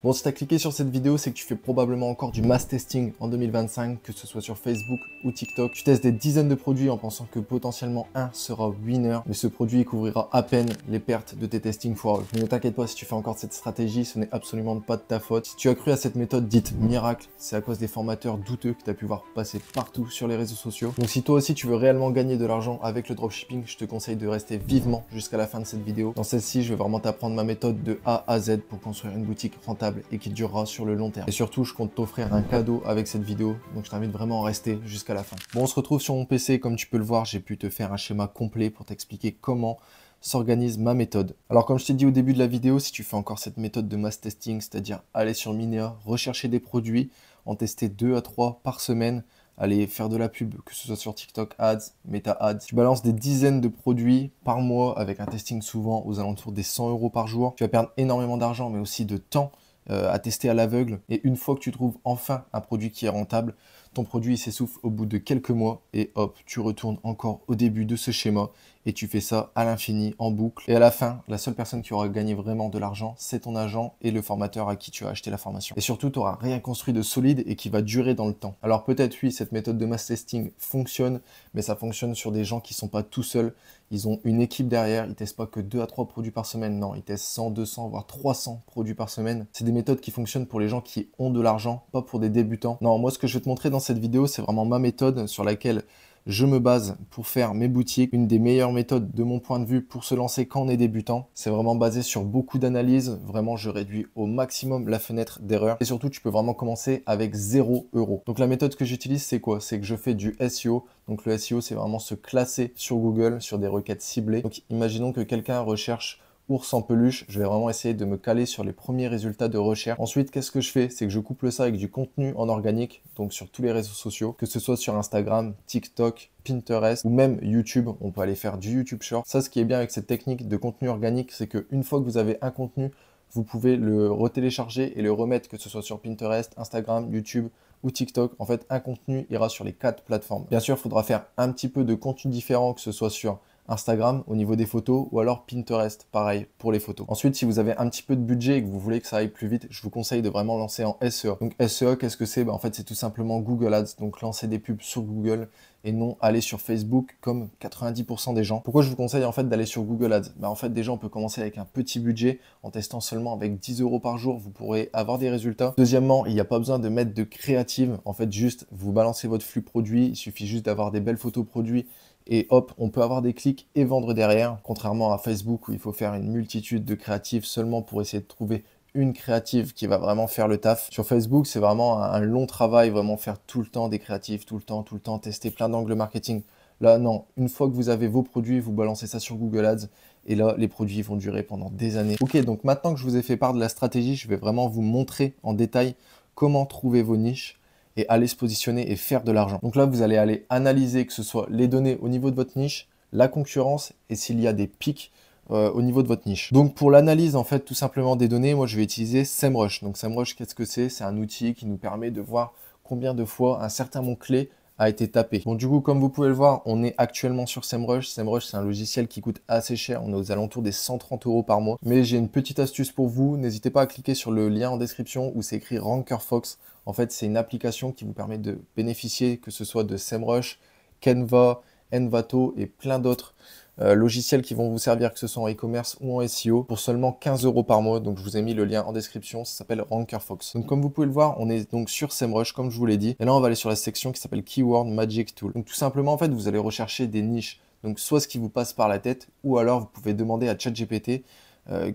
Bon, si tu as cliqué sur cette vidéo, c'est que tu fais probablement encore du mass testing en 2025, que ce soit sur Facebook ou TikTok. Tu testes des dizaines de produits en pensant que potentiellement un sera winner, mais ce produit couvrira à peine les pertes de tes testings foireux. Mais ne t'inquiète pas, si tu fais encore cette stratégie, ce n'est absolument pas de ta faute. Si tu as cru à cette méthode dite miracle, c'est à cause des formateurs douteux que tu as pu voir passer partout sur les réseaux sociaux. Donc si toi aussi tu veux réellement gagner de l'argent avec le dropshipping, je te conseille de rester vivement jusqu'à la fin de cette vidéo. Dans celle-ci, je vais vraiment t'apprendre ma méthode de A à Z pour construire une boutique rentable et qui durera sur le long terme. Et surtout, je compte t'offrir un cadeau avec cette vidéo, donc je t'invite vraiment à rester jusqu'à la fin. Bon, on se retrouve sur mon PC, comme tu peux le voir, j'ai pu te faire un schéma complet pour t'expliquer comment s'organise ma méthode. Alors comme je t'ai dit au début de la vidéo, si tu fais encore cette méthode de mass testing, c'est-à-dire aller sur Minea, rechercher des produits, en tester 2 à 3 par semaine, aller faire de la pub, que ce soit sur TikTok Ads, Meta Ads. Tu balances des dizaines de produits par mois avec un testing souvent aux alentours des 100 € par jour. Tu vas perdre énormément d'argent, mais aussi de temps à tester à l'aveugle. Et une fois que tu trouves enfin un produit qui est rentable, ton produit s'essouffle au bout de quelques mois et hop, tu retournes encore au début de ce schéma et tu fais ça à l'infini, en boucle. Et à la fin, la seule personne qui aura gagné vraiment de l'argent, c'est ton agent et le formateur à qui tu as acheté la formation. Et surtout, tu n'auras rien construit de solide et qui va durer dans le temps. Alors peut-être, oui, cette méthode de mass testing fonctionne, mais ça fonctionne sur des gens qui ne sont pas tout seuls. Ils ont une équipe derrière, ils ne testent pas que 2 à 3 produits par semaine, non, ils testent 100, 200, voire 300 produits par semaine. C'est des méthodes qui fonctionnent pour les gens qui ont de l'argent, pas pour des débutants. Non, moi ce que je vais te montrer dans cette vidéo, c'est vraiment ma méthode sur laquelle je me base pour faire mes boutiques. Une des meilleures méthodes de mon point de vue pour se lancer quand on est débutant. C'est vraiment basé sur beaucoup d'analyses. Vraiment, je réduis au maximum la fenêtre d'erreur. Et surtout, tu peux vraiment commencer avec 0 €. Donc la méthode que j'utilise, c'est quoi? C'est que je fais du SEO. Donc le SEO, c'est vraiment se classer sur Google, sur des requêtes ciblées. Donc imaginons que quelqu'un recherche ours en peluche, je vais vraiment essayer de me caler sur les premiers résultats de recherche. Ensuite, qu'est-ce que je fais? C'est que je couple ça avec du contenu en organique, donc sur tous les réseaux sociaux, que ce soit sur Instagram, TikTok, Pinterest ou même YouTube. On peut aller faire du YouTube Short. Ça, ce qui est bien avec cette technique de contenu organique, c'est qu'une fois que vous avez un contenu, vous pouvez le retélécharger et le remettre, que ce soit sur Pinterest, Instagram, YouTube ou TikTok. En fait, un contenu ira sur les 4 plateformes. Bien sûr, il faudra faire un petit peu de contenu différent, que ce soit sur Instagram au niveau des photos ou alors Pinterest, pareil pour les photos. Ensuite, si vous avez un petit peu de budget et que vous voulez que ça aille plus vite, je vous conseille de vraiment lancer en SEO. Donc SEO, qu'est-ce que c'est? En fait, c'est tout simplement Google Ads, donc lancer des pubs sur Google et non aller sur Facebook comme 90% des gens. Pourquoi je vous conseille en fait d'aller sur Google Ads? En fait, déjà, on peut commencer avec un petit budget en testant seulement avec 10 € par jour, vous pourrez avoir des résultats. Deuxièmement, il n'y a pas besoin de mettre de créative. En fait, juste vous balancez votre flux produit, il suffit juste d'avoir des belles photos produits et hop, on peut avoir des clics et vendre derrière, contrairement à Facebook où il faut faire une multitude de créatives seulement pour essayer de trouver une créative qui va vraiment faire le taf. Sur Facebook, c'est vraiment un long travail, vraiment faire tout le temps des créatives, tout le temps, tester plein d'angles marketing. Là, non, une fois que vous avez vos produits, vous balancez ça sur Google Ads et là, les produits vont durer pendant des années. Ok, donc maintenant que je vous ai fait part de la stratégie, je vais vraiment vous montrer en détail comment trouver vos niches et aller se positionner et faire de l'argent. Donc là, vous allez aller analyser que ce soit les données au niveau de votre niche, la concurrence et s'il y a des pics au niveau de votre niche. Donc pour l'analyse en fait tout simplement des données, moi je vais utiliser SEMrush. Donc SEMrush, qu'est-ce que c'est? C'est un outil qui nous permet de voir combien de fois un certain mot-clé a été tapé. Bon, du coup, comme vous pouvez le voir, on est actuellement sur SEMrush. SEMrush, c'est un logiciel qui coûte assez cher. On est aux alentours des 130 € par mois. Mais j'ai une petite astuce pour vous. N'hésitez pas à cliquer sur le lien en description où c'est écrit RankerFox. En fait, c'est une application qui vous permet de bénéficier, que ce soit de SEMrush, Canva, Envato et plein d'autres logiciels qui vont vous servir, que ce soit en e-commerce ou en SEO, pour seulement 15 € par mois. Donc je vous ai mis le lien en description, ça s'appelle RankerFox. Donc comme vous pouvez le voir, on est donc sur SEMrush, comme je vous l'ai dit. Et là, on va aller sur la section qui s'appelle Keyword Magic Tool. Donc tout simplement, en fait, vous allez rechercher des niches. Donc soit ce qui vous passe par la tête, ou alors vous pouvez demander à ChatGPT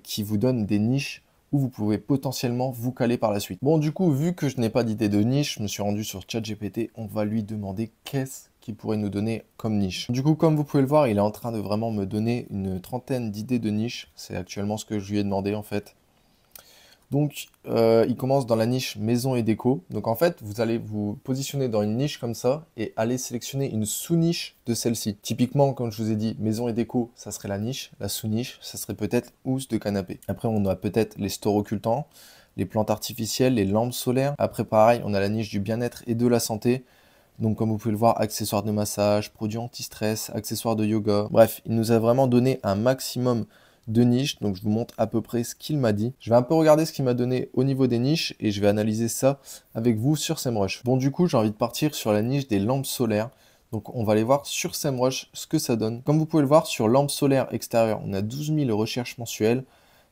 qui vous donne des niches où vous pouvez potentiellement vous caler par la suite. Bon, du coup, vu que je n'ai pas d'idée de niche, je me suis rendu sur ChatGPT, on va lui demander qu'est-ce qu'il pourrait nous donner comme niche. Du coup, comme vous pouvez le voir, il est en train de vraiment me donner une trentaine d'idées de niches. C'est actuellement ce que je lui ai demandé en fait. Donc, il commence dans la niche maison et déco. Donc, en fait, vous allez vous positionner dans une niche comme ça et aller sélectionner une sous-niche de celle-ci. Typiquement, comme je vous ai dit, maison et déco, ça serait la niche. La sous-niche, ça serait peut-être housse de canapé. Après, on a peut-être les stores occultants, les plantes artificielles, les lampes solaires. Après, pareil, on a la niche du bien-être et de la santé. Donc, comme vous pouvez le voir, accessoires de massage, produits anti-stress, accessoires de yoga. Bref, il nous a vraiment donné un maximum de niches. Donc je vous montre à peu près ce qu'il m'a dit. Je vais un peu regarder ce qu'il m'a donné au niveau des niches et je vais analyser ça avec vous sur SEMrush. Bon, du coup, j'ai envie de partir sur la niche des lampes solaires. Donc on va aller voir sur SEMrush ce que ça donne. Comme vous pouvez le voir, sur lampes solaires extérieures, on a 12 000 recherches mensuelles.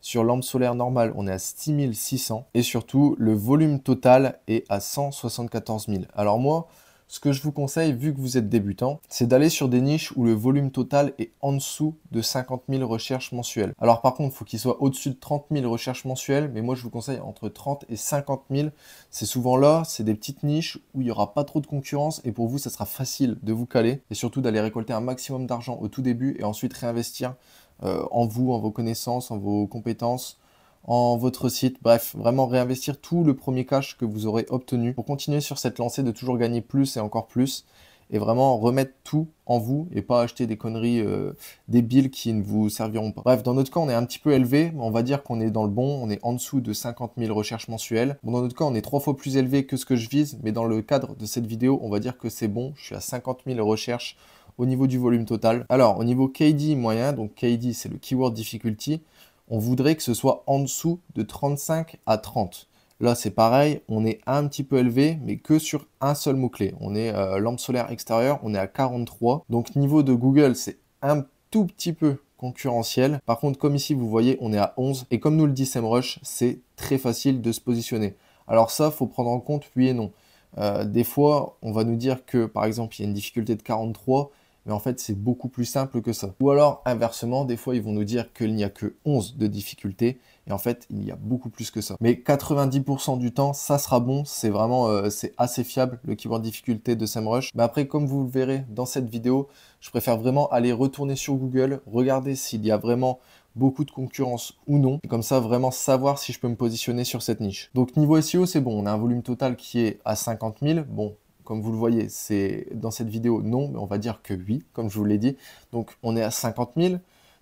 Sur lampe solaire normale, on est à 6600. Et surtout, le volume total est à 174 000. Alors moi, ce que je vous conseille, vu que vous êtes débutant, c'est d'aller sur des niches où le volume total est en dessous de 50 000 recherches mensuelles. Alors par contre, il faut qu'il soit au-dessus de 30 000 recherches mensuelles, mais moi je vous conseille entre 30 et 50 000. C'est souvent là, c'est des petites niches où il n'y aura pas trop de concurrence et pour vous, ça sera facile de vous caler et surtout d'aller récolter un maximum d'argent au tout début et ensuite réinvestir en vous, en vos connaissances, en vos compétences, en votre site. Bref, vraiment réinvestir tout le premier cash que vous aurez obtenu pour continuer sur cette lancée de toujours gagner plus et encore plus et vraiment remettre tout en vous et pas acheter des conneries débiles qui ne vous serviront pas. Bref, dans notre cas, on est un petit peu élevé, mais on va dire qu'on est dans le bon, on est en dessous de 50 000 recherches mensuelles. Bon, dans notre cas, on est 3 fois plus élevé que ce que je vise, mais dans le cadre de cette vidéo, on va dire que c'est bon. Je suis à 50 000 recherches au niveau du volume total. Alors, au niveau KD moyen, donc KD, c'est le Keyword Difficulty, on voudrait que ce soit en dessous de 35 à 30. Là, c'est pareil, on est un petit peu élevé, mais que sur un seul mot-clé. On est lampe solaire extérieure, on est à 43. Donc, niveau de Google, c'est un tout petit peu concurrentiel. Par contre, comme ici, vous voyez, on est à 11. Et comme nous le dit SEMrush, c'est très facile de se positionner. Alors ça, faut prendre en compte oui et non. Des fois, on va nous dire que, par exemple, il y a une difficulté de 43, mais en fait, c'est beaucoup plus simple que ça. Ou alors, inversement, des fois, ils vont nous dire qu'il n'y a que 11 de difficulté, et en fait, il y a beaucoup plus que ça. Mais 90% du temps, ça sera bon, c'est vraiment, c'est assez fiable, le keyword difficulté de SEMrush. Mais après, comme vous le verrez dans cette vidéo, je préfère vraiment aller retourner sur Google, regarder s'il y a vraiment beaucoup de concurrence ou non, et comme ça vraiment savoir si je peux me positionner sur cette niche. Donc niveau SEO, c'est bon, on a un volume total qui est à 50 000, bon, comme vous le voyez, c'est dans cette vidéo, non, mais on va dire que oui, comme je vous l'ai dit. Donc, on est à 50 000.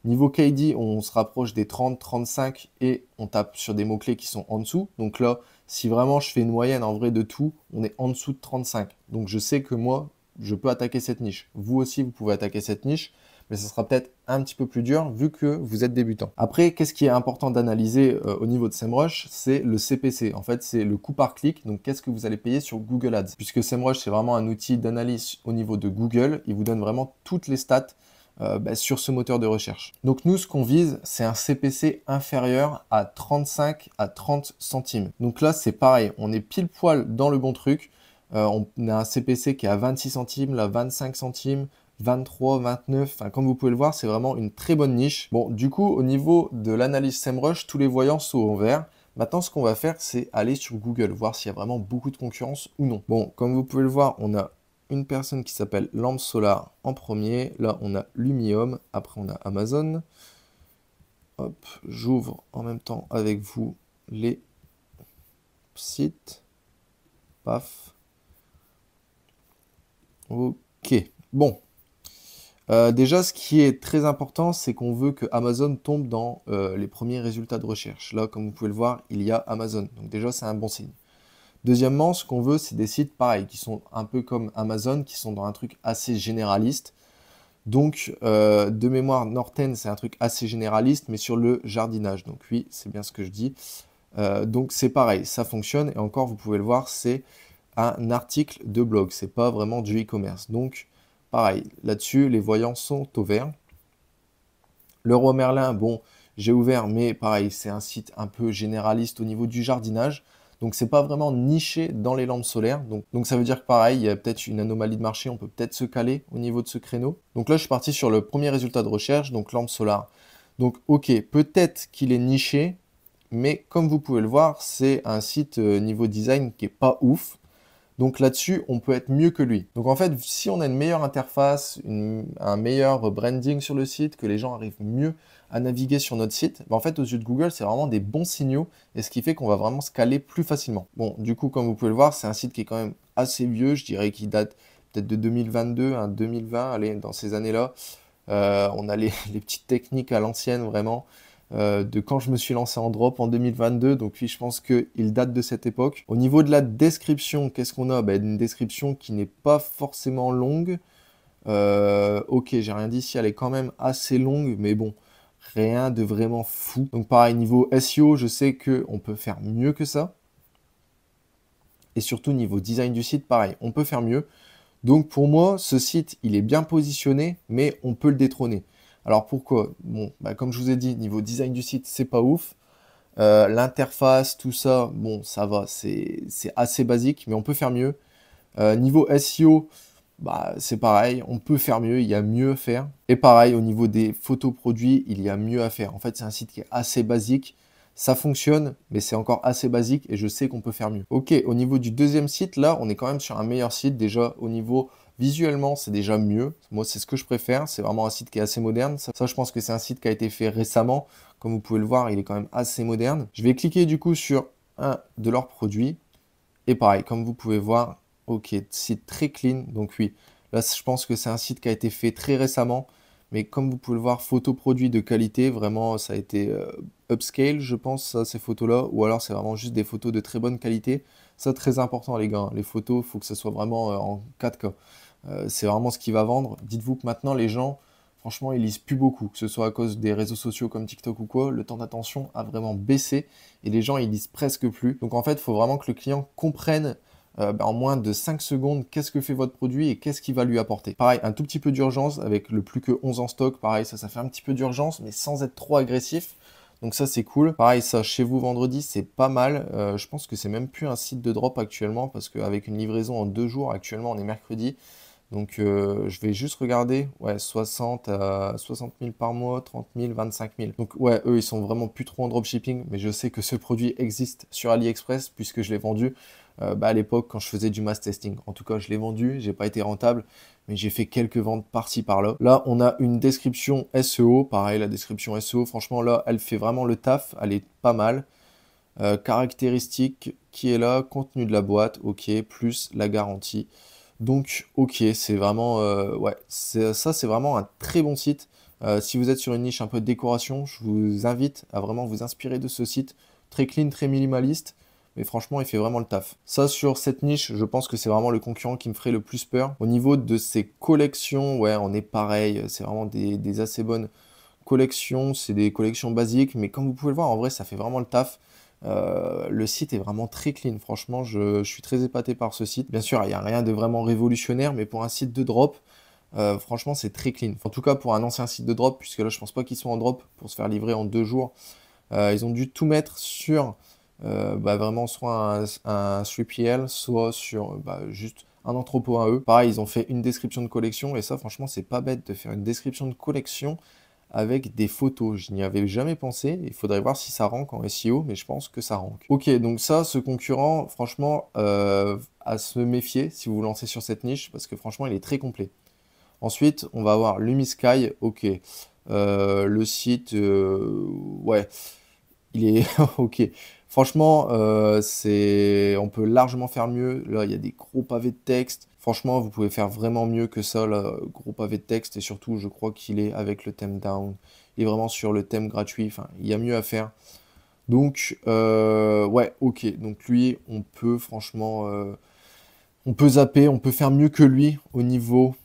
Niveau KD, on se rapproche des 30, 35 et on tape sur des mots-clés qui sont en dessous. Donc là, si vraiment je fais une moyenne en vrai de tout, on est en dessous de 35. Donc, je sais que moi, je peux attaquer cette niche. Vous aussi, vous pouvez attaquer cette niche, mais ça sera peut-être un petit peu plus dur vu que vous êtes débutant. Après, qu'est-ce qui est important d'analyser au niveau de SEMrush? C'est le CPC. En fait, c'est le coût par clic. Donc, qu'est-ce que vous allez payer sur Google Ads? Puisque SEMrush, c'est vraiment un outil d'analyse au niveau de Google. Il vous donne vraiment toutes les stats sur ce moteur de recherche. Donc, nous, ce qu'on vise, c'est un CPC inférieur à 35 à 30 centimes. Donc là, c'est pareil. On est pile poil dans le bon truc. On a un CPC qui est à 26 centimes, là 25 centimes, 23, 29, enfin, comme vous pouvez le voir, c'est vraiment une très bonne niche. Bon, du coup, au niveau de l'analyse SEMrush, tous les voyants sont en vert. Maintenant, ce qu'on va faire, c'est aller sur Google, voir s'il y a vraiment beaucoup de concurrence ou non. Bon, comme vous pouvez le voir, on a une personne qui s'appelle Lampe Solar en premier. Là, on a Lumium. Après, on a Amazon. Hop, j'ouvre en même temps avec vous les sites. Paf. Ok. Bon. Déjà, ce qui est très important, c'est qu'on veut que Amazon tombe dans les premiers résultats de recherche. Là, comme vous pouvez le voir, il y a Amazon. Donc déjà, c'est un bon signe. Deuxièmement, ce qu'on veut, c'est des sites pareils, qui sont un peu comme Amazon, qui sont dans un truc assez généraliste. Donc, de mémoire, Norten, c'est un truc assez généraliste, mais sur le jardinage. Donc oui, c'est bien ce que je dis. Donc c'est pareil, ça fonctionne. Et encore, vous pouvez le voir, c'est un article de blog. C'est pas vraiment du e-commerce. Donc, pareil, là-dessus, les voyants sont au vert. Leroy Merlin, bon, j'ai ouvert, mais pareil, c'est un site un peu généraliste au niveau du jardinage. Donc, c'est pas vraiment niché dans les lampes solaires. Donc ça veut dire que pareil, il y a peut-être une anomalie de marché. On peut peut-être se caler au niveau de ce créneau. Donc là, je suis parti sur le premier résultat de recherche, donc lampe solaire. Donc, ok, peut-être qu'il est niché, mais comme vous pouvez le voir, c'est un site niveau design qui est pas ouf. Donc là-dessus, on peut être mieux que lui. Donc en fait, si on a une meilleure interface, un meilleur branding sur le site, que les gens arrivent mieux à naviguer sur notre site, en fait, aux yeux de Google, c'est vraiment des bons signaux et ce qui fait qu'on va vraiment scaler plus facilement. Bon, du coup, comme vous pouvez le voir, c'est un site qui est quand même assez vieux. Je dirais qu'il date peut-être de 2022, 2020, allez, dans ces années-là. On a les petites techniques à l'ancienne, vraiment. De quand je me suis lancé en drop en 2022. Donc oui, je pense qu'il date de cette époque. Au niveau de la description, qu'est-ce qu'on a? Une description qui n'est pas forcément longue. Ok, j'ai rien dit ici, elle est quand même assez longue, mais bon, rien de vraiment fou. Donc pareil, niveau SEO, je sais qu'on peut faire mieux que ça. Et surtout niveau design du site, pareil, on peut faire mieux. Donc pour moi, ce site, il est bien positionné, mais on peut le détrôner. Alors pourquoi? Bon, bah, comme je vous ai dit, niveau design du site, c'est pas ouf. L'interface, tout ça, bon, ça va, c'est assez basique, mais on peut faire mieux. Niveau SEO, bah, c'est pareil, on peut faire mieux, il y a mieux à faire. Et pareil, au niveau des photos produits, il y a mieux à faire. En fait, c'est un site qui est assez basique. Ça fonctionne, mais c'est encore assez basique et je sais qu'on peut faire mieux. Ok, au niveau du deuxième site, là, on est quand même sur un meilleur site. Déjà, au niveau visuellement, c'est déjà mieux. Moi, c'est ce que je préfère. C'est vraiment un site qui est assez moderne. Ça, je pense que c'est un site qui a été fait récemment. Comme vous pouvez le voir, il est quand même assez moderne. Je vais cliquer du coup sur un de leurs produits. Et pareil, comme vous pouvez voir, ok, site très clean. Donc oui, là, je pense que c'est un site qui a été fait très récemment. Mais comme vous pouvez le voir, photos produits de qualité, vraiment, ça a été upscale, je pense, ça, ces photos-là. Ou alors, c'est vraiment juste des photos de très bonne qualité. Ça, très important, les gars. Les photos, il faut que ça soit vraiment en 4K. C'est vraiment ce qui va vendre. Dites-vous que maintenant, les gens, franchement, ils lisent plus beaucoup. Que ce soit à cause des réseaux sociaux comme TikTok ou quoi, le temps d'attention a vraiment baissé. Et les gens, ils lisent presque plus. Donc, en fait, il faut vraiment que le client comprenne en moins de 5 secondes, qu'est-ce que fait votre produit et qu'est-ce qu'il va lui apporter. Pareil, un tout petit peu d'urgence avec le plus que 11 en stock. Pareil, ça fait un petit peu d'urgence, mais sans être trop agressif. Donc ça, c'est cool. Pareil, ça, chez vous vendredi, c'est pas mal. Je pense que c'est même plus un site de drop actuellement parce qu'avec une livraison en 2 jours, actuellement, on est mercredi. Donc je vais juste regarder, ouais, 60 000 par mois, 30 000, 25 000. Donc ouais, eux, ils sont vraiment plus trop en dropshipping, mais je sais que ce produit existe sur AliExpress puisque je l'ai vendu à l'époque quand je faisais du mass testing. En tout cas, je l'ai vendu, j'ai pas été rentable, mais j'ai fait quelques ventes par-ci par-là. Là, on a une description SEO, pareil, la description SEO, franchement là, elle fait vraiment le taf, elle est pas mal. Caractéristiques qui est là, contenu de la boîte, ok, plus la garantie. Donc, ok, c'est vraiment, ouais, ça c'est vraiment un très bon site. Si vous êtes sur une niche un peu de décoration, je vous invite à vraiment vous inspirer de ce site. Très clean, très minimaliste, mais franchement, il fait vraiment le taf. Ça, sur cette niche, je pense que c'est vraiment le concurrent qui me ferait le plus peur. Au niveau de ses collections, ouais, on est pareil, c'est vraiment des assez bonnes collections, c'est des collections basiques, mais comme vous pouvez le voir, en vrai, ça fait vraiment le taf. Le site est vraiment très clean, franchement, je suis très épaté par ce site. Bien sûr, il n'y a rien de vraiment révolutionnaire, mais pour un site de drop, franchement, c'est très clean. En tout cas, pour un ancien site de drop, puisque là, je pense pas qu'ils sont en drop pour se faire livrer en 2 jours. Ils ont dû tout mettre sur vraiment soit un 3PL, soit sur juste un entrepôt à eux. Pareil, ils ont fait une description de collection, et ça, franchement, c'est pas bête de faire une description de collection avec des photos. Je n'y avais jamais pensé. Il faudrait voir si ça rank en SEO, mais je pense que ça rank. Ok, donc ça, ce concurrent, franchement, à se méfier si vous vous lancez sur cette niche, parce que franchement, il est très complet. Ensuite, on va avoir Lumisky. Ok. Le site, ouais, il est ok. Franchement, on peut largement faire mieux. Là, il y a des gros pavés de texte. Franchement, vous pouvez faire vraiment mieux que ça, là, gros pavé de texte. Et surtout, je crois qu'il est avec le thème down. Il est vraiment sur le thème gratuit. Enfin, il y a mieux à faire. Donc, ouais, ok. Donc lui, on peut franchement, on peut zapper, on peut faire mieux que lui au niveau,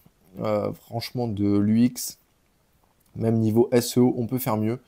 franchement, de l'UX. Même niveau SEO, on peut faire mieux.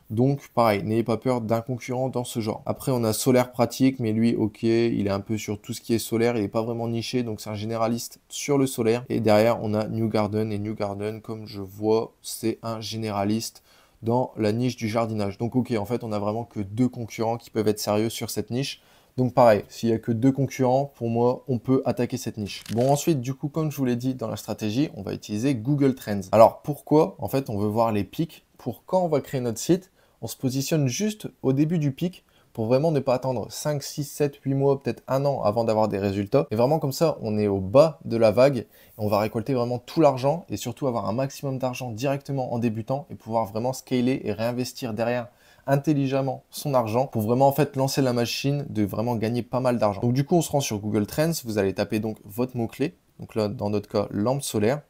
Donc, pareil, n'ayez pas peur d'un concurrent dans ce genre. Après, on a Solaire Pratique, mais lui, ok, il est un peu sur tout ce qui est solaire, il n'est pas vraiment niché, donc c'est un généraliste sur le solaire. Et derrière, on a New Garden, et New Garden, comme je vois, c'est un généraliste dans la niche du jardinage. Donc, ok, en fait, on a vraiment que 2 concurrents qui peuvent être sérieux sur cette niche. Donc pareil, s'il n'y a que 2 concurrents, pour moi, on peut attaquer cette niche. Bon, ensuite, du coup, comme je vous l'ai dit dans la stratégie, on va utiliser Google Trends. Alors, pourquoi? En fait, on veut voir les pics. Pour quand on va créer notre site, on se positionne juste au début du pic pour vraiment ne pas attendre 5, 6, 7, 8 mois, peut-être 1 an avant d'avoir des résultats. Et vraiment comme ça, on est au bas de la vague et on va récolter vraiment tout l'argent et surtout avoir un maximum d'argent directement en débutant et pouvoir vraiment scaler et réinvestir derrière intelligemment son argent pour vraiment en fait lancer la machine de vraiment gagner pas mal d'argent. Donc du coup, on se rend sur Google Trends, vous allez taper donc votre mot-clé. Donc là, dans notre cas, lampe solaire.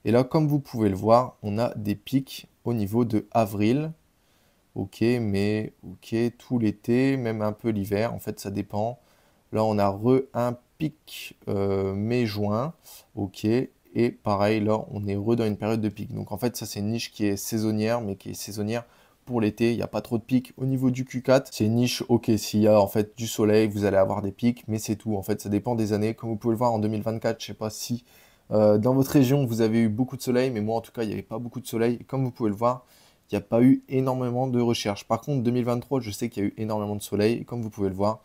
Et là, comme vous pouvez le voir, on a des pics au niveau de avril. Ok, mais ok, tout l'été, même un peu l'hiver, en fait, ça dépend. Là, on a un pic mai-juin, ok, Et pareil, là, on est heureux dans une période de pic. Donc en fait, ça, c'est une niche qui est saisonnière, mais qui est saisonnière pour l'été. Il n'y a pas trop de pics. Au niveau du Q4, c'est une niche, ok, s'il y a en fait du soleil, vous allez avoir des pics, mais c'est tout. En fait, ça dépend des années. Comme vous pouvez le voir en 2024, je sais pas si dans votre région, vous avez eu beaucoup de soleil, mais moi, en tout cas, il n'y avait pas beaucoup de soleil. Et comme vous pouvez le voir, il n'y a pas eu énormément de recherches. Par contre, 2023, je sais qu'il y a eu énormément de soleil. Et comme vous pouvez le voir,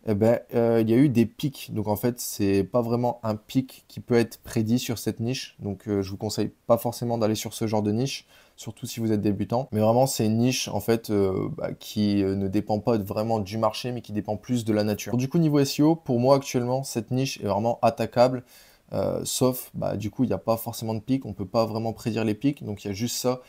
eh ben, il y a eu des pics. Donc en fait, c'est pas vraiment un pic qui peut être prédit sur cette niche. Donc je vous conseille pas forcément d'aller sur ce genre de niche, surtout si vous êtes débutant. Mais vraiment, c'est une niche en fait qui ne dépend pas vraiment du marché, mais qui dépend plus de la nature. Du coup, niveau SEO, pour moi actuellement, cette niche est vraiment attaquable. Sauf, du coup, il n'y a pas forcément de pic. On peut pas vraiment prédire les pics. Donc il y a juste ça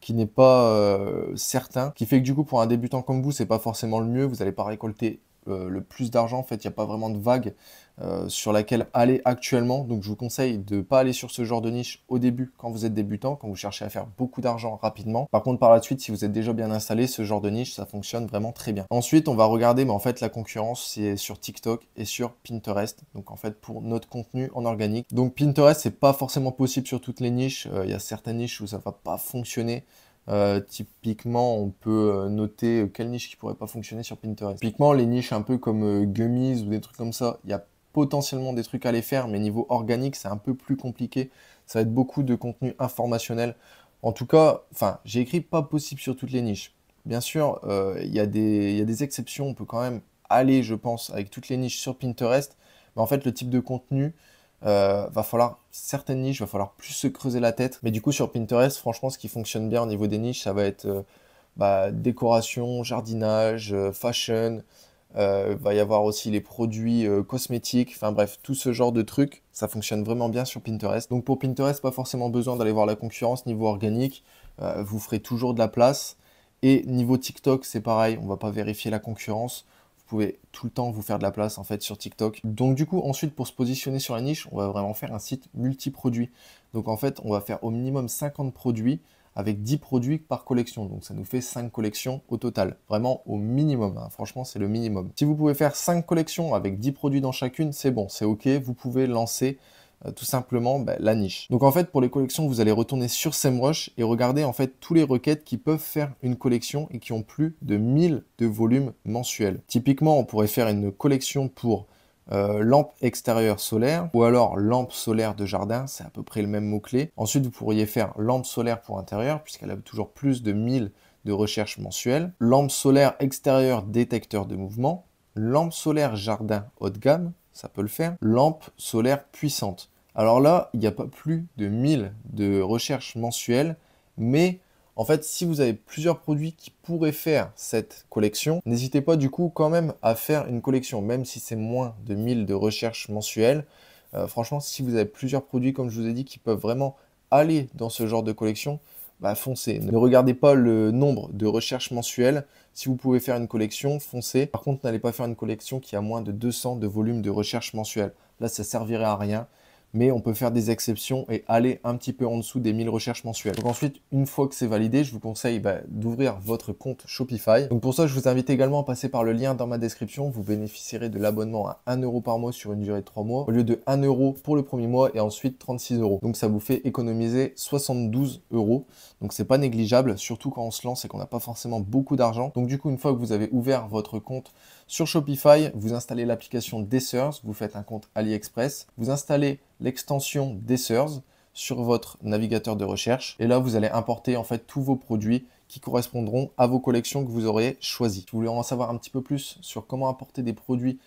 qui n'est pas certain, qui fait que du coup pour un débutant comme vous, c'est pas forcément le mieux, vous n'allez pas récolter le plus d'argent, en fait il n'y a pas vraiment de vague sur laquelle aller actuellement, donc je vous conseille de ne pas aller sur ce genre de niche au début quand vous êtes débutant, quand vous cherchez à faire beaucoup d'argent rapidement. Par contre par la suite, si vous êtes déjà bien installé, ce genre de niche ça fonctionne vraiment très bien. Ensuite on va regarder, mais en fait la concurrence c'est sur TikTok et sur Pinterest, donc en fait pour notre contenu en organique. Donc Pinterest c'est pas forcément possible sur toutes les niches, il y a certaines niches où ça va pas fonctionner. Typiquement, on peut noter quelle niche qui pourrait pas fonctionner sur Pinterest. Typiquement, les niches un peu comme Gummies ou des trucs comme ça, il y a potentiellement des trucs à les faire, mais niveau organique, c'est un peu plus compliqué. Ça va être beaucoup de contenu informationnel. En tout cas, enfin, j'ai écrit pas possible sur toutes les niches. Bien sûr, il y a des exceptions. On peut quand même aller, je pense, avec toutes les niches sur Pinterest. Mais en fait, le type de contenu, va falloir certaines niches, va falloir plus se creuser la tête. Mais du coup, sur Pinterest, franchement, ce qui fonctionne bien au niveau des niches, ça va être décoration, jardinage, fashion. Va y avoir aussi les produits cosmétiques. Enfin bref, tout ce genre de trucs, ça fonctionne vraiment bien sur Pinterest. Donc pour Pinterest, pas forcément besoin d'aller voir la concurrence niveau organique. Vous ferez toujours de la place. Et niveau TikTok, c'est pareil, on va pas vérifier la concurrence. Vous pouvez tout le temps vous faire de la place en fait sur TikTok. Donc du coup, ensuite, pour se positionner sur la niche, on va vraiment faire un site multi-produits. Donc en fait, on va faire au minimum 50 produits avec 10 produits par collection. Donc ça nous fait 5 collections au total. Vraiment au minimum, hein. Franchement, c'est le minimum. Si vous pouvez faire 5 collections avec 10 produits dans chacune, c'est bon, c'est OK. Vous pouvez lancer tout simplement la niche. Donc en fait, pour les collections, vous allez retourner sur SEMrush et regarder en fait tous les requêtes qui peuvent faire une collection et qui ont plus de 1000 de volume mensuel. Typiquement, on pourrait faire une collection pour lampe extérieure solaire ou alors lampe solaire de jardin, c'est à peu près le même mot-clé. Ensuite, vous pourriez faire lampe solaire pour intérieur puisqu'elle a toujours plus de 1000 de recherche mensuelle. Lampe solaire extérieure détecteur de mouvement. Lampe solaire jardin haut de gamme, ça peut le faire. Lampe solaire puissante. Alors là, il n'y a pas plus de 1000 de recherche mensuelle, mais en fait, si vous avez plusieurs produits qui pourraient faire cette collection, n'hésitez pas du coup quand même à faire une collection, même si c'est moins de 1000 de recherche mensuelle. Franchement, si vous avez plusieurs produits, comme je vous ai dit, qui peuvent vraiment aller dans ce genre de collection, foncez. Ne regardez pas le nombre de recherches mensuelles. Si vous pouvez faire une collection, foncez. Par contre, n'allez pas faire une collection qui a moins de 200 de volume de recherche mensuelle. Là, ça servirait à rien. Mais on peut faire des exceptions et aller un petit peu en dessous des 1000 recherches mensuelles. Donc ensuite, une fois que c'est validé, je vous conseille d'ouvrir votre compte Shopify. Donc pour ça, je vous invite également à passer par le lien dans ma description. Vous bénéficierez de l'abonnement à 1 € par mois sur une durée de 3 mois, au lieu de 1 € pour le premier mois et ensuite 36 €. Donc ça vous fait économiser 72 €. Donc c'est pas négligeable, surtout quand on se lance et qu'on n'a pas forcément beaucoup d'argent. Donc du coup, une fois que vous avez ouvert votre compte sur Shopify, vous installez l'application Desers, vous faites un compte AliExpress, vous installez l'extension Desers sur votre navigateur de recherche et là vous allez importer en fait tous vos produits qui correspondront à vos collections que vous aurez choisies. Si vous voulez en savoir un petit peu plus sur comment importer des produits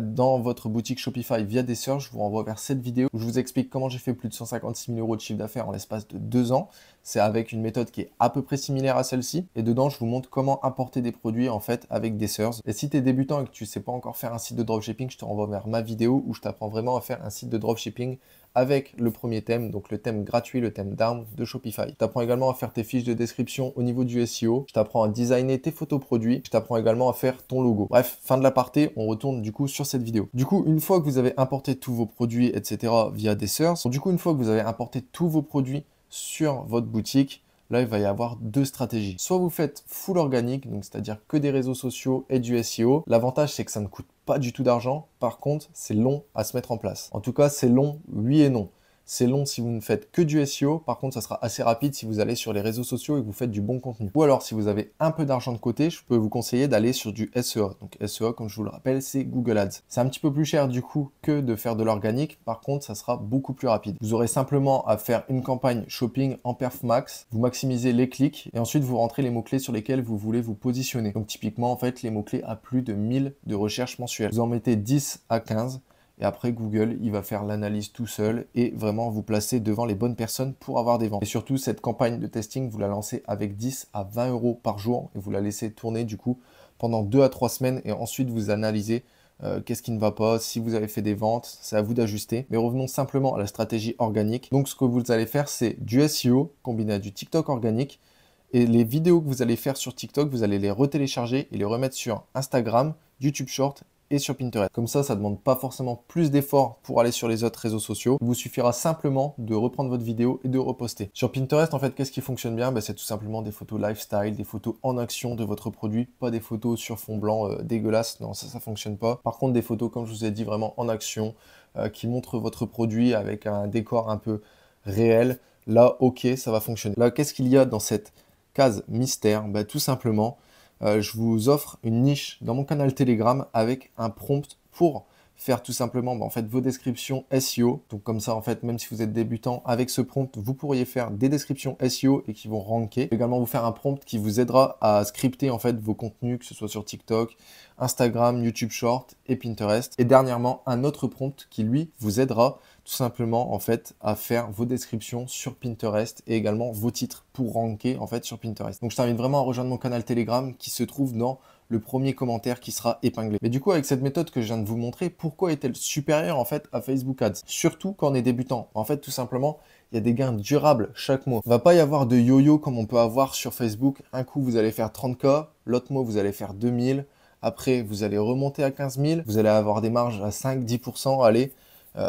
dans votre boutique Shopify via Desers, je vous renvoie vers cette vidéo où je vous explique comment j'ai fait plus de 156 000 € de chiffre d'affaires en l'espace de 2 ans. C'est avec une méthode qui est à peu près similaire à celle-ci. Et dedans, je vous montre comment importer des produits en fait avec Desers. Et si tu es débutant et que tu ne sais pas encore faire un site de dropshipping, je te renvoie vers ma vidéo où je t'apprends vraiment à faire un site de dropshipping avec le premier thème, donc le thème gratuit, le thème down de Shopify. Je t'apprends également à faire tes fiches de description au niveau du SEO. Je t'apprends à designer tes photos produits. Je t'apprends également à faire ton logo. Bref, fin de l'aparté, on retourne du coup sur cette vidéo. Du coup, une fois que vous avez importé tous vos produits, etc. via Desers, du coup, une fois que vous avez importé tous vos produits sur votre boutique, là, il va y avoir deux stratégies. Soit vous faites full organique, donc c'est-à-dire que des réseaux sociaux et du SEO. L'avantage, c'est que ça ne coûte pas du tout d'argent. Par contre, c'est long à se mettre en place. En tout cas, c'est long, oui et non. C'est long si vous ne faites que du SEO. Par contre, ça sera assez rapide si vous allez sur les réseaux sociaux et que vous faites du bon contenu. Ou alors, si vous avez un peu d'argent de côté, je peux vous conseiller d'aller sur du SEO. Donc SEO, comme je vous le rappelle, c'est Google Ads. C'est un petit peu plus cher du coup que de faire de l'organique. Par contre, ça sera beaucoup plus rapide. Vous aurez simplement à faire une campagne shopping en perf max. Vous maximisez les clics et ensuite vous rentrez les mots-clés sur lesquels vous voulez vous positionner. Donc typiquement, en fait, les mots-clés à plus de 1000 de recherche mensuelle. Vous en mettez 10 à 15. Et après, Google, il va faire l'analyse tout seul et vraiment vous placer devant les bonnes personnes pour avoir des ventes. Et surtout, cette campagne de testing, vous la lancez avec 10 à 20 euros par jour et vous la laissez tourner du coup pendant 2 à 3 semaines et ensuite vous analysez qu'est-ce qui ne va pas, si vous avez fait des ventes, c'est à vous d'ajuster. Mais revenons simplement à la stratégie organique. Donc, ce que vous allez faire, c'est du SEO combiné à du TikTok organique. Et les vidéos que vous allez faire sur TikTok, vous allez les retélécharger et les remettre sur Instagram, YouTube Short et sur Pinterest. Comme ça ne demande pas forcément plus d'efforts pour aller sur les autres réseaux sociaux. Il vous suffira simplement de reprendre votre vidéo et de reposter. Sur Pinterest, en fait, qu'est-ce qui fonctionne bien? C'est tout simplement des photos lifestyle, des photos en action de votre produit, pas des photos sur fond blanc dégueulasse. Non, ça fonctionne pas. Par contre, des photos, comme je vous ai dit, vraiment en action, qui montrent votre produit avec un décor un peu réel. Là, ok, ça va fonctionner. Là, qu'est-ce qu'il y a dans cette case mystère? Tout simplement, je vous offre une niche dans mon canal Telegram avec un prompt pour faire tout simplement en fait, vos descriptions SEO. Donc comme ça, en fait, même si vous êtes débutant, avec ce prompt, vous pourriez faire des descriptions SEO et qui vont ranker. Je vais également vous faire un prompt qui vous aidera à scripter en fait, vos contenus, que ce soit sur TikTok, Instagram, YouTube Short et Pinterest. Et dernièrement, un autre prompt qui, lui, vous aidera tout simplement en fait à faire vos descriptions sur Pinterest et également vos titres pour ranker en fait sur Pinterest. Donc je t'invite vraiment à rejoindre mon canal Telegram qui se trouve dans le premier commentaire qui sera épinglé. Mais du coup, avec cette méthode que je viens de vous montrer, pourquoi est-elle supérieure en fait à Facebook Ads? Surtout quand on est débutant. En fait, tout simplement, il y a des gains durables chaque mois. Il ne va pas y avoir de yo-yo comme on peut avoir sur Facebook. Un coup, vous allez faire 30K, l'autre mois, vous allez faire 2000. Après, vous allez remonter à 15 000. Vous allez avoir des marges à 5-10%. Allez,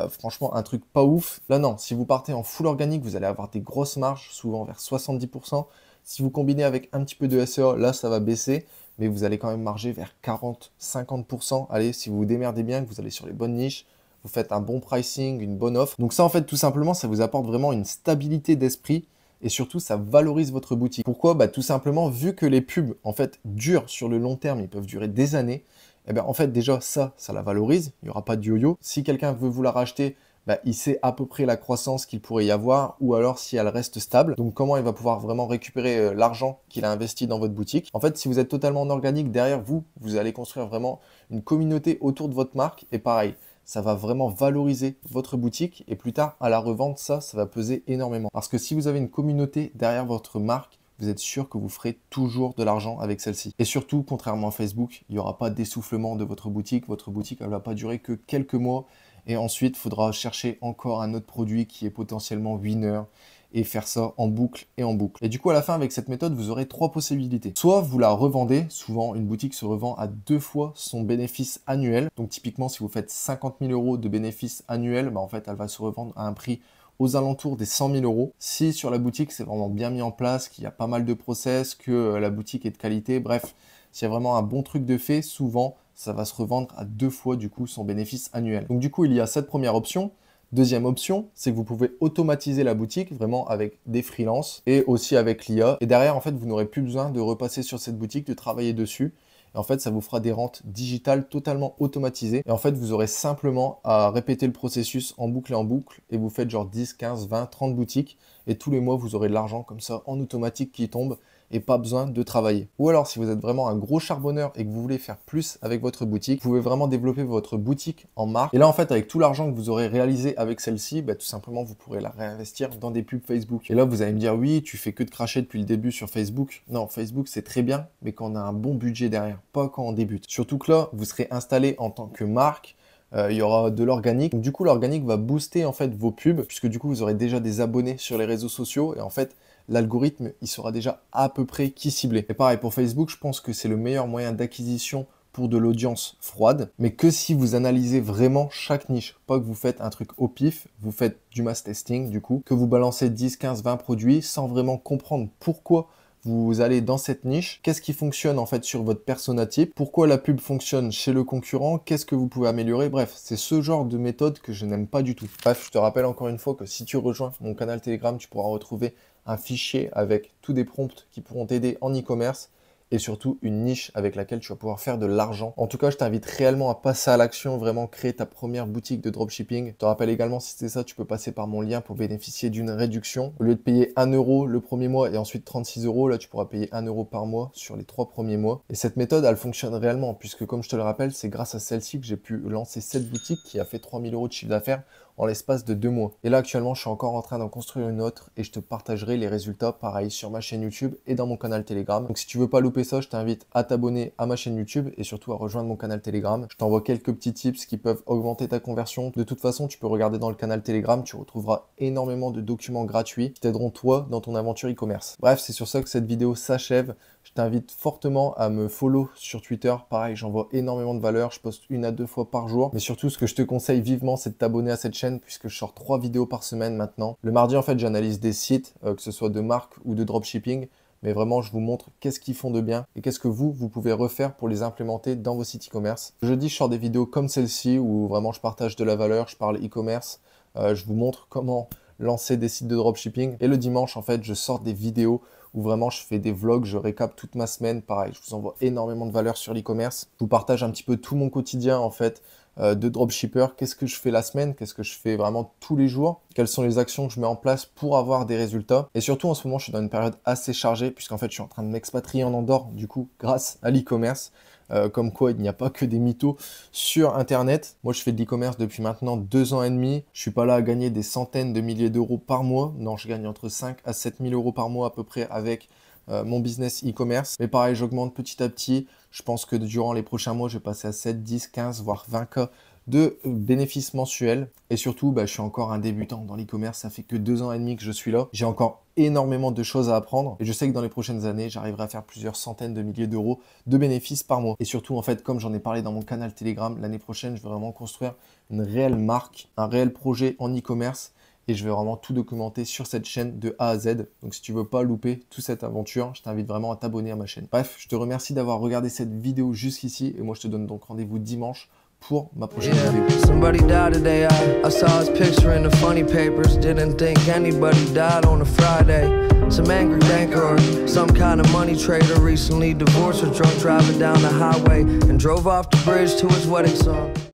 franchement, un truc pas ouf. Là, non, si vous partez en full organique, vous allez avoir des grosses marges, souvent vers 70%. Si vous combinez avec un petit peu de SEO, là, ça va baisser. Mais vous allez quand même marger vers 40-50%. Allez, si vous vous démerdez bien, que vous allez sur les bonnes niches, vous faites un bon pricing, une bonne offre. Donc ça, en fait, tout simplement, ça vous apporte vraiment une stabilité d'esprit et surtout, ça valorise votre boutique. Pourquoi? Tout simplement, vu que les pubs, en fait, durent sur le long terme, ils peuvent durer des années, et bien, en fait, déjà, ça la valorise. Il n'y aura pas de yo-yo. Si quelqu'un veut vous la racheter, il sait à peu près la croissance qu'il pourrait y avoir ou alors si elle reste stable. Donc comment il va pouvoir vraiment récupérer l'argent qu'il a investi dans votre boutique. En fait, si vous êtes totalement en organique, derrière vous, vous allez construire vraiment une communauté autour de votre marque. Et pareil, ça va vraiment valoriser votre boutique. Et plus tard, à la revente, ça va peser énormément. Parce que si vous avez une communauté derrière votre marque, vous êtes sûr que vous ferez toujours de l'argent avec celle-ci. Et surtout, contrairement à Facebook, il n'y aura pas d'essoufflement de votre boutique. Votre boutique, elle ne va pas durer que quelques mois. Et ensuite, il faudra chercher encore un autre produit qui est potentiellement winner et faire ça en boucle et en boucle. Et du coup, à la fin, avec cette méthode, vous aurez 3 possibilités. Soit vous la revendez, souvent une boutique se revend à 2 fois son bénéfice annuel. Donc typiquement, si vous faites 50 000 euros de bénéfice annuel, en fait, elle va se revendre à un prix aux alentours des 100 000 euros. Si sur la boutique, c'est vraiment bien mis en place, qu'il y a pas mal de process, que la boutique est de qualité, bref, s'il y a vraiment un bon truc de fait, souvent, ça va se revendre à 2 fois du coup son bénéfice annuel. Donc du coup, il y a cette première option. Deuxième option, c'est que vous pouvez automatiser la boutique vraiment avec des freelances et aussi avec l'IA. Et derrière, en fait, vous n'aurez plus besoin de repasser sur cette boutique, de travailler dessus. Et en fait, ça vous fera des rentes digitales totalement automatisées. Et en fait, vous aurez simplement à répéter le processus en boucle et en boucle. Et vous faites genre 10, 15, 20, 30 boutiques. Et tous les mois, vous aurez de l'argent comme ça en automatique qui tombe et pas besoin de travailler. Ou alors, si vous êtes vraiment un gros charbonneur et que vous voulez faire plus avec votre boutique, vous pouvez vraiment développer votre boutique en marque. Et là, en fait, avec tout l'argent que vous aurez réalisé avec celle-ci, tout simplement, vous pourrez la réinvestir dans des pubs Facebook. Et là, vous allez me dire, oui, tu fais que de cracher depuis le début sur Facebook. Non, Facebook, c'est très bien, mais quand on a un bon budget derrière, pas quand on débute. Surtout que là, vous serez installé en tant que marque. Il y aura de l'organique. Donc du coup, l'organique va booster en fait vos pubs, puisque du coup, vous aurez déjà des abonnés sur les réseaux sociaux. Et en fait, l'algorithme, il saura déjà à peu près qui cibler. Et pareil, pour Facebook, je pense que c'est le meilleur moyen d'acquisition pour de l'audience froide, mais que si vous analysez vraiment chaque niche. Pas que vous faites un truc au pif, vous faites du mass testing du coup, que vous balancez 10, 15, 20 produits sans vraiment comprendre pourquoi vous allez dans cette niche, qu'est-ce qui fonctionne en fait sur votre persona type, pourquoi la pub fonctionne chez le concurrent, qu'est-ce que vous pouvez améliorer, bref, c'est ce genre de méthode que je n'aime pas du tout. Bref, je te rappelle encore une fois que si tu rejoins mon canal Telegram, tu pourras retrouver un fichier avec tous des prompts qui pourront t'aider en e-commerce et surtout une niche avec laquelle tu vas pouvoir faire de l'argent. En tout cas, je t'invite réellement à passer à l'action, vraiment créer ta première boutique de dropshipping. Je te rappelle également, si c'est ça, tu peux passer par mon lien pour bénéficier d'une réduction. Au lieu de payer 1 € le premier mois et ensuite 36 €, là, tu pourras payer 1 € par mois sur les 3 premiers mois. Et cette méthode, elle fonctionne réellement, puisque comme je te le rappelle, c'est grâce à celle-ci que j'ai pu lancer cette boutique qui a fait 3 000 € de chiffre d'affaires en l'espace de 2 mois. Et là, actuellement, je suis encore en train d'en construire une autre et je te partagerai les résultats, pareil, sur ma chaîne YouTube et dans mon canal Telegram. Donc, si tu veux pas louper ça, je t'invite à t'abonner à ma chaîne YouTube et surtout à rejoindre mon canal Telegram. Je t'envoie quelques petits tips qui peuvent augmenter ta conversion. De toute façon, tu peux regarder dans le canal Telegram, tu retrouveras énormément de documents gratuits qui t'aideront toi dans ton aventure e-commerce. Bref, c'est sur ça que cette vidéo s'achève. Je t'invite fortement à me follow sur Twitter. Pareil, j'envoie énormément de valeur. Je poste 1 à 2 fois par jour. Mais surtout, ce que je te conseille vivement, c'est de t'abonner à cette chaîne puisque je sors 3 vidéos par semaine maintenant. Le mardi, en fait, j'analyse des sites, que ce soit de marque ou de dropshipping. Mais vraiment, je vous montre qu'est-ce qu'ils font de bien et qu'est-ce que vous pouvez refaire pour les implémenter dans vos sites e-commerce. Jeudi, je sors des vidéos comme celle-ci où vraiment je partage de la valeur, je parle e-commerce. Je vous montre comment lancer des sites de dropshipping. Et le dimanche, en fait, je sors des vidéos où vraiment je fais des vlogs, je récap toute ma semaine. Pareil, je vous envoie énormément de valeur sur l'e-commerce. Je vous partage un petit peu tout mon quotidien, en fait, de dropshipper. Qu'est-ce que je fais la semaine? Qu'est-ce que je fais vraiment tous les jours? Quelles sont les actions que je mets en place pour avoir des résultats? Et surtout, en ce moment, je suis dans une période assez chargée puisqu'en fait, je suis en train de m'expatrier en Andorre, du coup, grâce à l'e-commerce. Comme quoi, il n'y a pas que des mythos sur Internet. Moi, je fais de l'e-commerce depuis maintenant 2 ans et demi. Je suis pas là à gagner des centaines de milliers d'euros par mois. Non, je gagne entre 5 à 7 000 € par mois à peu près avec mon business e-commerce. Mais pareil, j'augmente petit à petit. Je pense que durant les prochains mois, je vais passer à 7, 10, 15, voire 20 cas de bénéfices mensuels. Et surtout, je suis encore un débutant dans l'e-commerce. Ça fait que 2 ans et demi que je suis là. J'ai encore énormément de choses à apprendre. Et je sais que dans les prochaines années, j'arriverai à faire plusieurs centaines de milliers d'euros de bénéfices par mois. Et surtout, en fait, comme j'en ai parlé dans mon canal Telegram, l'année prochaine, je vais vraiment construire une réelle marque, un réel projet en e-commerce. Et je vais vraiment tout documenter sur cette chaîne de A à Z. Donc si tu veux pas louper toute cette aventure, je t'invite vraiment à t'abonner à ma chaîne. Bref, je te remercie d'avoir regardé cette vidéo jusqu'ici. Et moi, je te donne donc rendez-vous dimanche pour ma prochaine vidéo. Somebody died today. I saw his picture in the funny papers. Didn't think anybody died on a Friday. Some angry banker or some kind of money trader recently divorced or drunk driving down the highway and drove off the bridge to his wedding song.